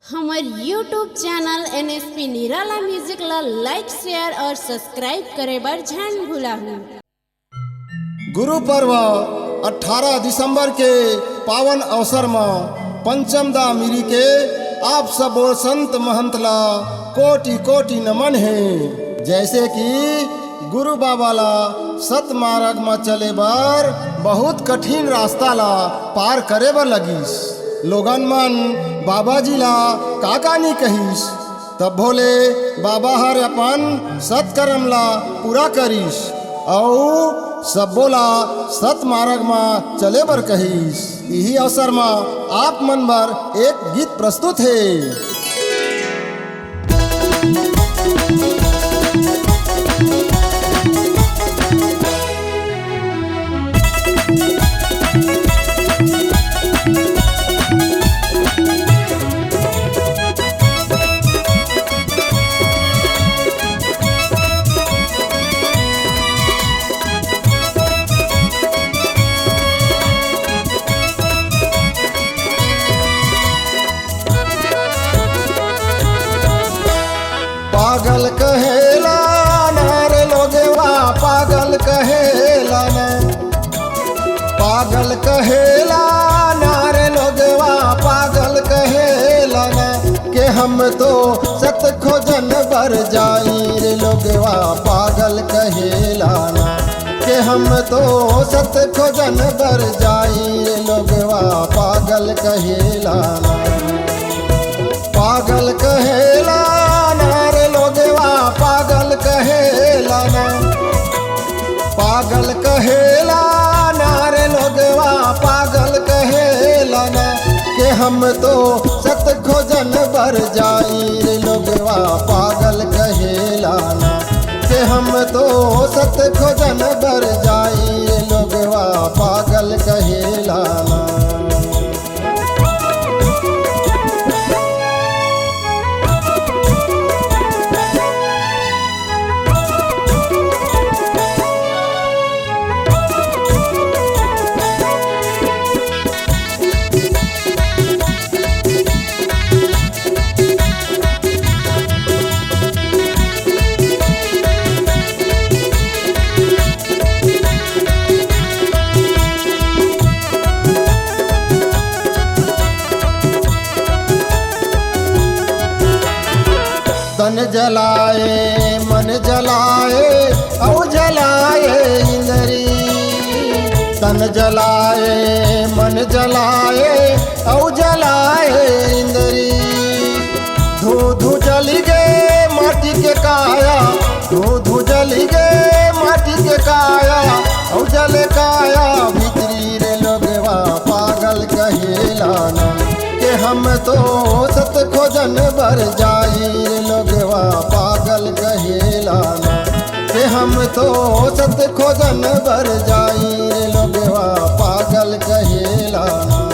हमार YouTube channel NSP निराला music ला लाइक शेयर और सब्सक्राइब करे बर झन भुलाहू। गुरु पर्व 18 दिसंबर के पावन अवसर में पंचम दा मिरी के आप सब संत महंत ला कोटि कोटि नमन है। जैसे कि गुरु बाबा ला सत मार्ग में चले बर बहुत कठिन रास्ता ला पार करे बर लगिस। लोगन मन बाबा जी ला का नहीं कहिस, तब भोले बाबा हर अपन सत्कर्म ला पूरा करिस और सब बोला सत मार्ग में चले बर कहिस। यही अवसर में आप मन बर एक गीत प्रस्तुत है। पागल कहेला नारे लोगवा पागल कहेला ना, पागल कहेला नारे लोगवा पागल कहेला ना के हम तो सत खोजन बर जाई रे लोगवा पागल कहेला ना के हम तो सत खोजन बर जाई रे लोगवा पागल कहेला ना। पागल कहेला नारे लोगवा पागल कहेला ना, पागल कहेला नारे लोगवा पागल कहेला ना के हम तो सत खोजन बर जाई रे लोगवा पागल कहेला ना के हम तो सत खोजन बर जाई रे लोगवा पागल कहेला ना। तन जलाए मन जलाए औ जलाए इंद्री, तन जलाए मन जलाए औ जलाए इंद्री। धू धू जली गे माटी के काया, धू धू जली गे माटी के काया औ जले काया भीतरी रे लोगवा पागल कहेला ना के हम तो सत खोजन बर जाई रे लोगवा पागल कहेला ना के हम तो सत खोजन बर जाई रे लोगवा पागल कहेला ना।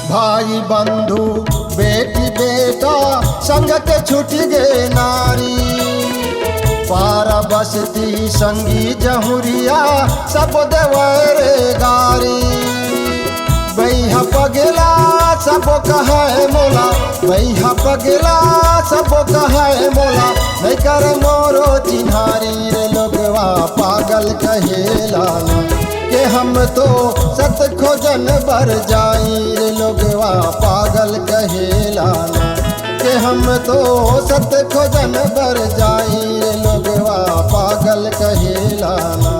भाई बंधु बेटी बेटा संग के छूट गे नारी, पारा बसती संगी जहुरिया सब देवरे गारी। बैहा पगला सब कहे मोला, बैहा पगला सब कहे मोला नहीं कर मोरो चिन्हारी रे लोगवा पागल कहेला ना के हम तो सत खोजन बर जाई रे लोगवा पागल कहेला ना के हम तो सत खोजन बर जाई रे लोगवा पागल कहेला ना।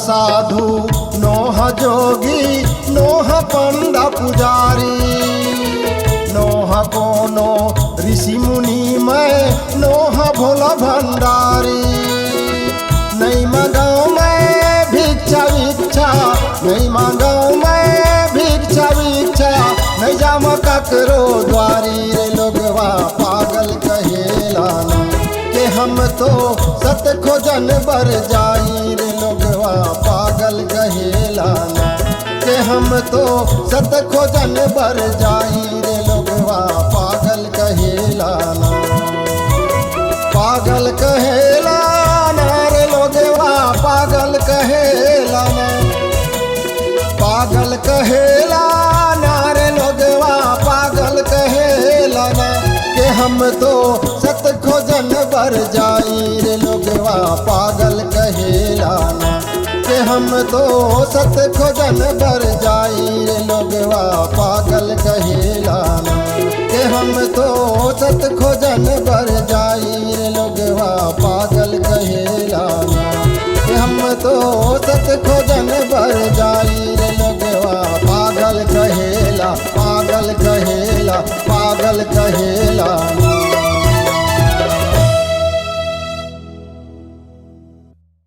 साधु नोह जोगी नोह पंडा पुजारी नोह कोनो ऋषि मुनि में नोह भोला भंडारी नहीं मांगाऊं मैं भिक्षा भिक्षा नहीं मांगाऊं मैं भिक्षा भिक्षा नहीं जाम ककरो द्वारी रे लोगवा पागल कहेला ना के हम तो सत खोजन बर जाई रे लोगवा पागल कहेला ना के हम तो सत खोजन बर जाई रे लोगवा पागल कहेला ना पागल कहेला ना रे लोगवा पागल कहेला ना पागल कहेला ना रे लोगवा पागल कहेला ना के हम तो सत खोजन बर जाई रे लोगवा पागल कहेला ना के हम तो सत खोजन बर जाई रे लोगवा पागल कहेला ना के हम तो सत खोजन बर जाई रे लोगवा पागल कहेला ना के हम तो सत खोजन बर जाई रे लोगवा पागल कहेला पागल कहेला पागल कहेला